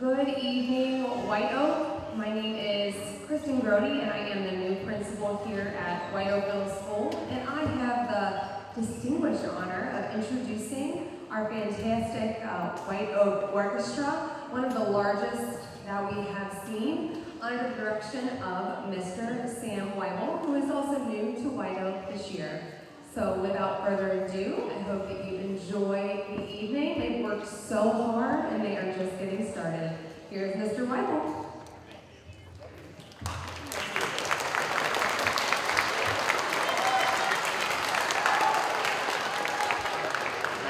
Good evening, White Oak. My name is Kristen Grody, and I am the new principal here at White Oak Middle School. And I have the distinguished honor of introducing our fantastic White Oak Orchestra, one of the largest that we have seen, under the direction of Mr. Sam Weibel, who is also new to White Oak this year. So without further ado, I hope that you enjoy the evening. They've worked so hard and they are just getting started. Here's Mr. Weibel.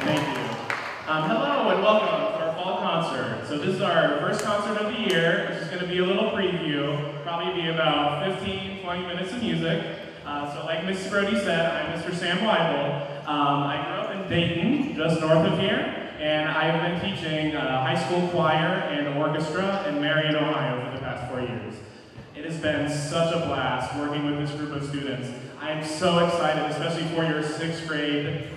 Thank you. Hello and welcome to our fall concert. So this is our first concert of the year, which is going to be a little preview, probably be about 15-20 minutes of music. So like Mrs. Brody said, I'm Mr. Sam Weibel. I grew up in Dayton, just north of here, and I've been teaching high school choir and orchestra in Marion, Ohio for the past 4 years. It has been such a blast working with this group of students. I'm so excited, especially for your 6th grade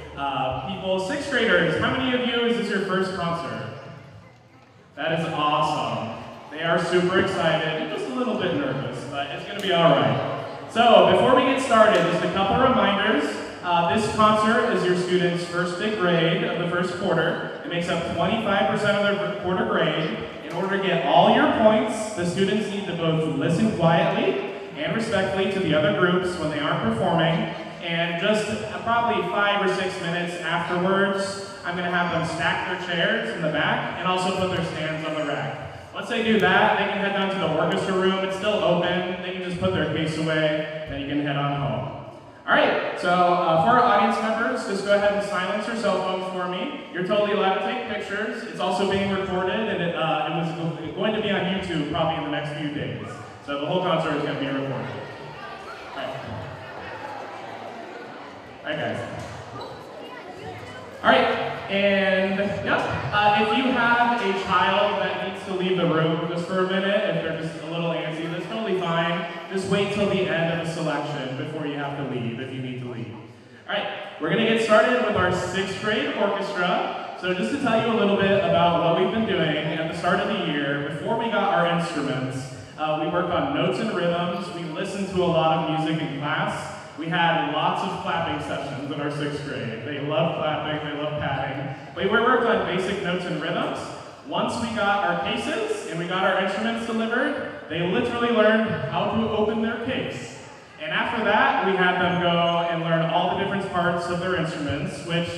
people. 6th graders, how many of you is this your first concert? That is awesome. They are super excited, just a little bit nervous, but it's going to be all right. So, before we get started, just a couple reminders. This concert is your students' first big grade of the first quarter. It makes up 25% of their quarter grade. In order to get all your points, the students need to both listen quietly and respectfully to the other groups when they aren't performing. And just probably 5 or 6 minutes afterwards, I'm going to have them stack their chairs in the back and also put their stands on the rack. Once they do that, they can head down to the orchestra room. It's still open. They can just put their case away, then you can head on home. All right, so for our audience members, just go ahead and silence your cell phones for me. You're totally allowed to take pictures. It's also being recorded, and it was going to be on YouTube probably in the next few days. So the whole concert is going to be recorded. All right. All right, guys. All right, and if you have a child that needs to leave the room just for a minute, if they're just a little antsy, that's totally fine. Just wait till the end of the selection before you have to leave, if you need to leave. All right, we're gonna get started with our 6th grade orchestra. So just to tell you a little bit about what we've been doing at the start of the year, before we got our instruments, we worked on notes and rhythms. We listened to a lot of music in class. We had lots of clapping sessions in our 6th grade. They love clapping, they love patting. We worked on basic notes and rhythms. Once we got our cases and we got our instruments delivered, they literally learned how to open their case. And after that, we had them go and learn all the different parts of their instruments, which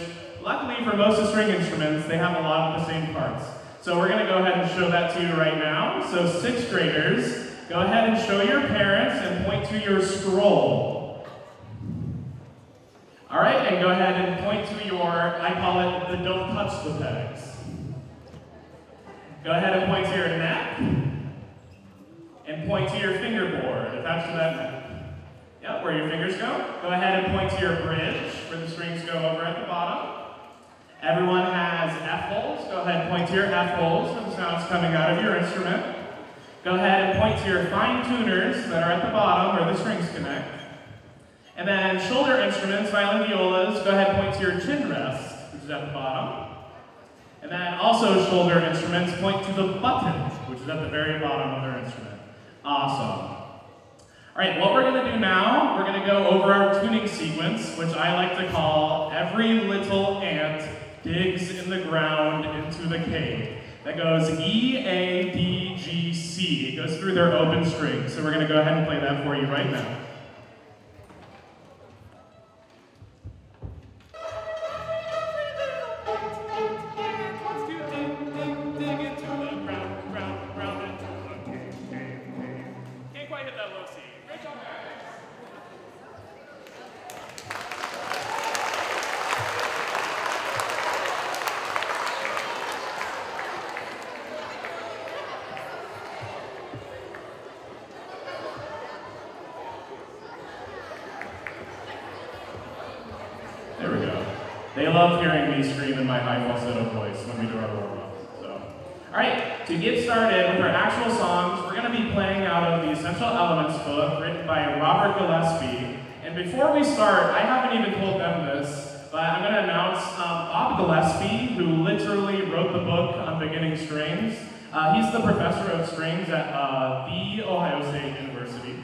luckily for most of string instruments, they have a lot of the same parts. So we're gonna go ahead and show that to you right now. So 6th graders, go ahead and show your parents and point to your scroll. All right, and go ahead and point to your, I call it the don't touch the pegs. Go ahead and point to your neck, and point to your fingerboard attached to that neck. Yep, where your fingers go. Go ahead and point to your bridge, where the strings go over at the bottom. Everyone has F-holes. Go ahead and point to your F-holes, where the sound's coming out of your instrument. Go ahead and point to your fine tuners that are at the bottom, where the strings connect. And then shoulder instruments, violin, violas, go ahead and point to your chin rest, which is at the bottom. And then also shoulder instruments, point to the button, which is at the very bottom of their instrument. Awesome. All right, what we're gonna do now, we're gonna go over our tuning sequence, which I like to call every little ant digs in the ground into the cave. That goes E, A, D, G, C. It goes through their open strings. So we're gonna go ahead and play that for you right now. There we go. They love hearing me scream in my high falsetto voice when we do our warm-up. So, all right, to get started with our actual songs, we're going to be playing out of the Essential Elements book written by Robert Gillespie. And before we start, I haven't even told them this, but I'm going to announce Bob Gillespie, who literally wrote the book on beginning strings. He's the professor of strings at The Ohio State University.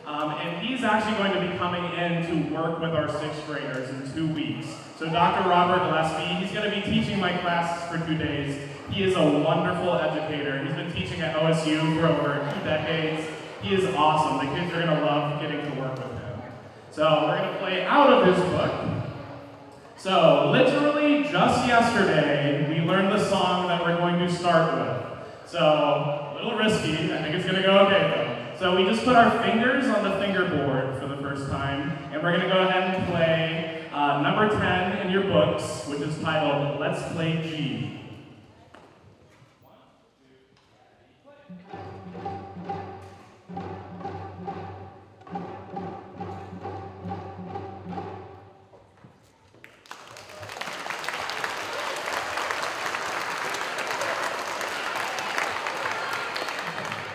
And he's actually going to be coming in to work with our 6th graders in 2 weeks. So Dr. Robert Gillespie, he's going to be teaching my classes for 2 days. He is a wonderful educator. He's been teaching at OSU for over 2 decades. He is awesome. The kids are going to love getting to work with him. So we're going to play out of his book. So literally just yesterday, we learned the song that we're going to start with. So a little risky. I think it's going to go okay though. So we just put our fingers on the fingerboard for the first time, and we're going to go ahead and play number 10 in your books, which is titled Let's Play G.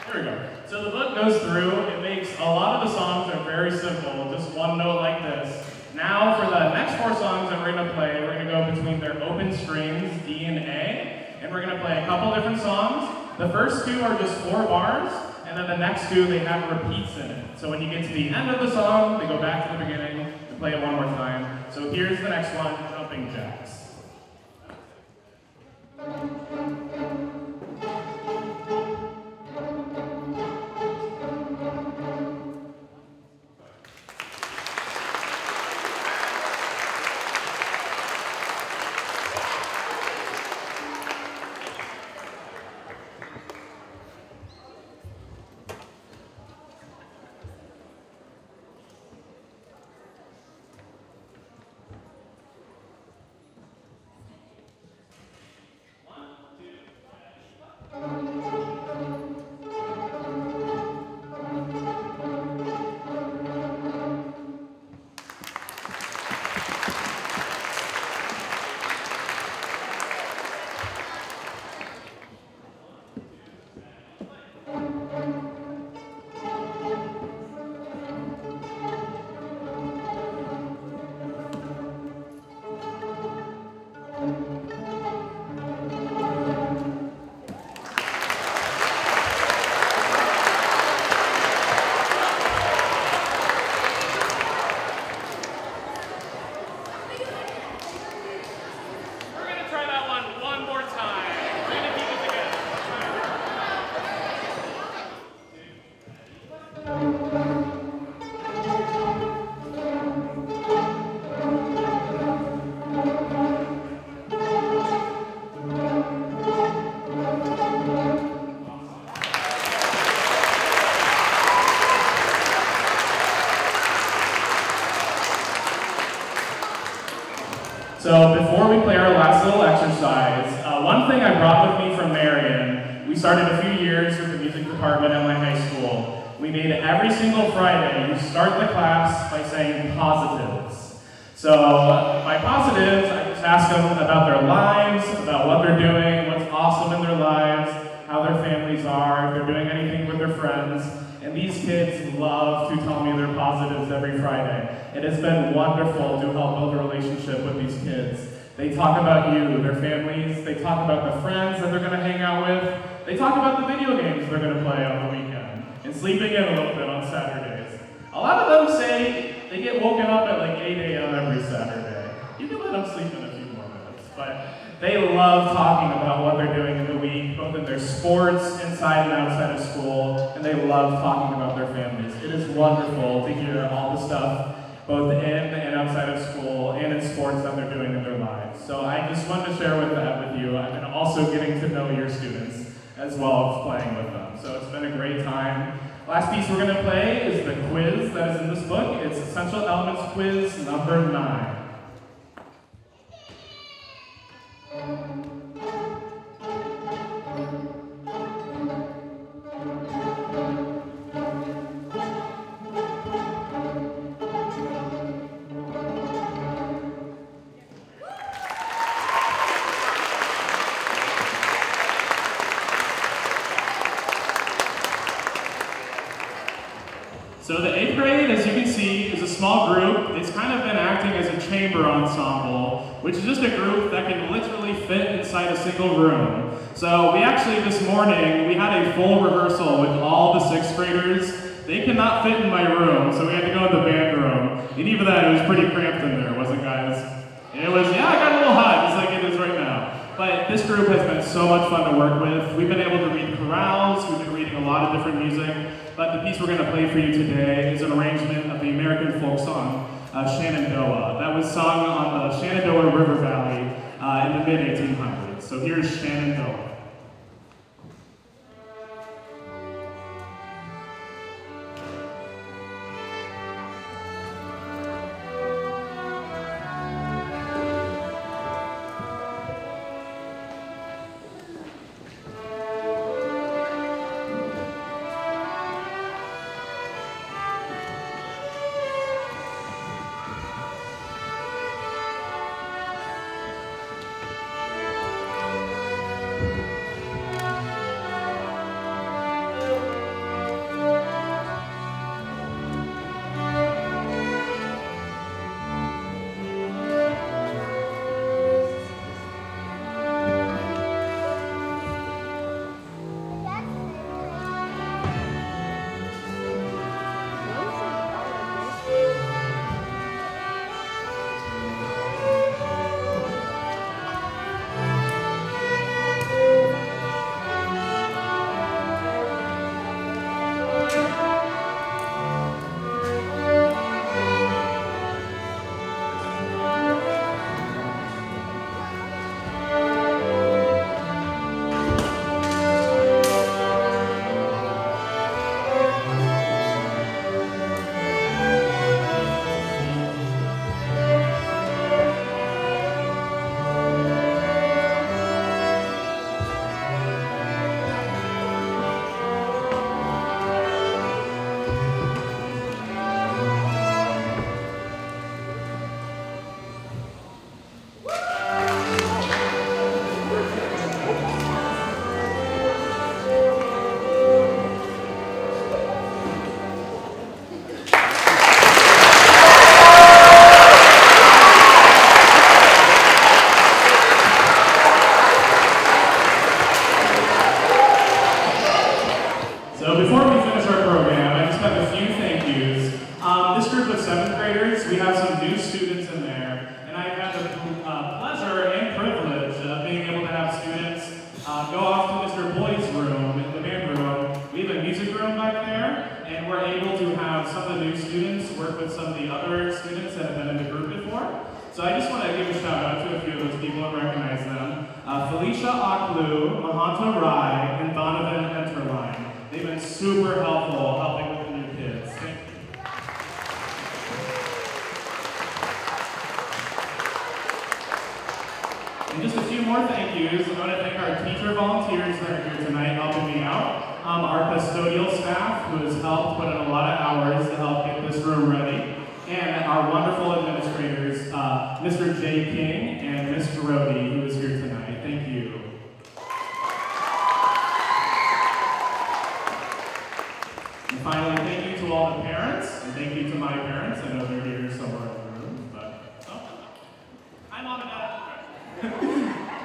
Here we go. So the book goes through, it makes a lot of the songs are very simple, just one note like this. Now for the next 4 songs that we're going to play, we're going to go between their open strings, D and A, and we're going to play a couple different songs. The first 2 are just 4 bars, and then the next 2, they have repeats in it. So when you get to the end of the song, they go back to the beginning and play it one more time. So here's the next one, Jumping Jacks. So before we play our last little exercise, one thing I brought with me from Marion, we started a few years with the music department at my high school. We made every single Friday, you start the class by saying positives. So by positives, I just ask them about their lives, about what they're doing, what's awesome in their lives, how their families are, if they're doing anything with their friends. And these kids love to tell me their positives every Friday. It has been wonderful to help build a relationship with these kids. They talk about you, their families, they talk about the friends that they're going to hang out with, they talk about the video games they're going to play on the weekend, and sleeping in a little bit on Saturdays. A lot of them say they get woken up at like 8 a.m. every Saturday. You can let them sleep in a few more minutes, but they love talking about what they're doing in the week, both in their sports, inside and outside of school, and they love talking about their families. It is wonderful to hear all the stuff, both in and outside of school, and in sports that they're doing in their lives. So I just wanted to share that with you, and also getting to know your students, as well as playing with them. So it's been a great time. Last piece we're going to play is the quiz that is in this book. It's Essential Elements Quiz number 9. So the 8th grade, as you can see, is a small group. It's kind of been acting as a chamber ensemble, which is just a group that can literally fit inside a single room. So we actually, this morning, we had a full rehearsal with all the 6th graders. They could not fit in my room, so we had to go in the band room. And even that, it was pretty cramped in there, wasn't it, guys? And it was, yeah, I got a little hot, just like it is right now. But this group has been so much fun to work with. We've been able to read chorales, we've been reading a lot of different music, but the piece we're going to play for you today is an arrangement of the American folk song, Shenandoah. That was sung on the Shenandoah River Valley in the mid-1800s. So here's Shenandoah.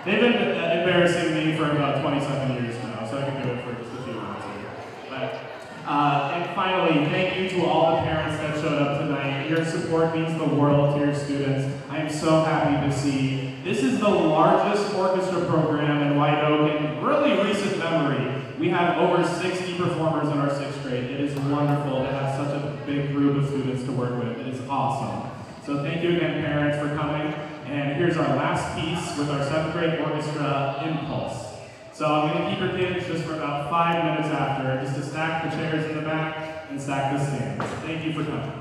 They've been embarrassing me for about 27 years now, so I can do it for just a few minutes here. And finally, thank you to all the parents that showed up tonight. Your support means the world to your students. I am so happy to see. This is the largest orchestra program in White Oak in really recent memory. We have over 60 performers in our 6th grade. It is wonderful to have such a big group of students to work with. It is awesome. So thank you again, parents, for coming. And here's our last piece with our 7th grade orchestra, Impulse. So I'm going to keep your kids just for about 5 minutes after, just to stack the chairs in the back and stack the stands. Thank you for coming.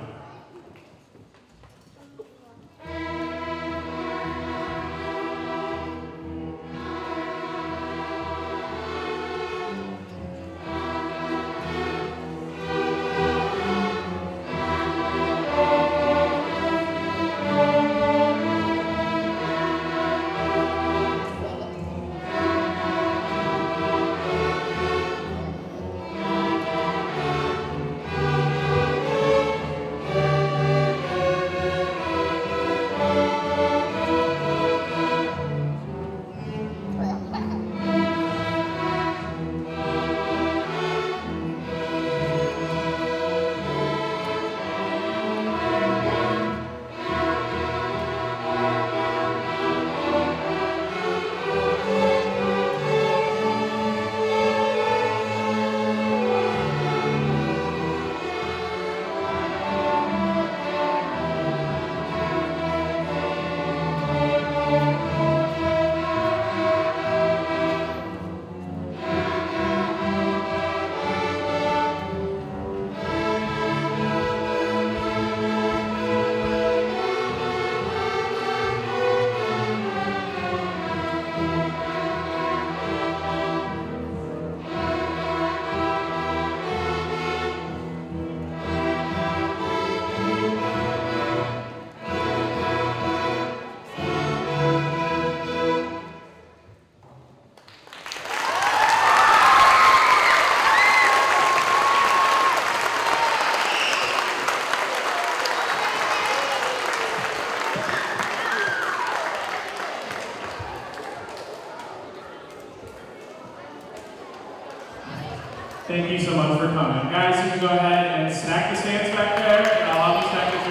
Thank you so much for coming. Guys, you can go ahead and stack the stands back there, and I'll help you stack the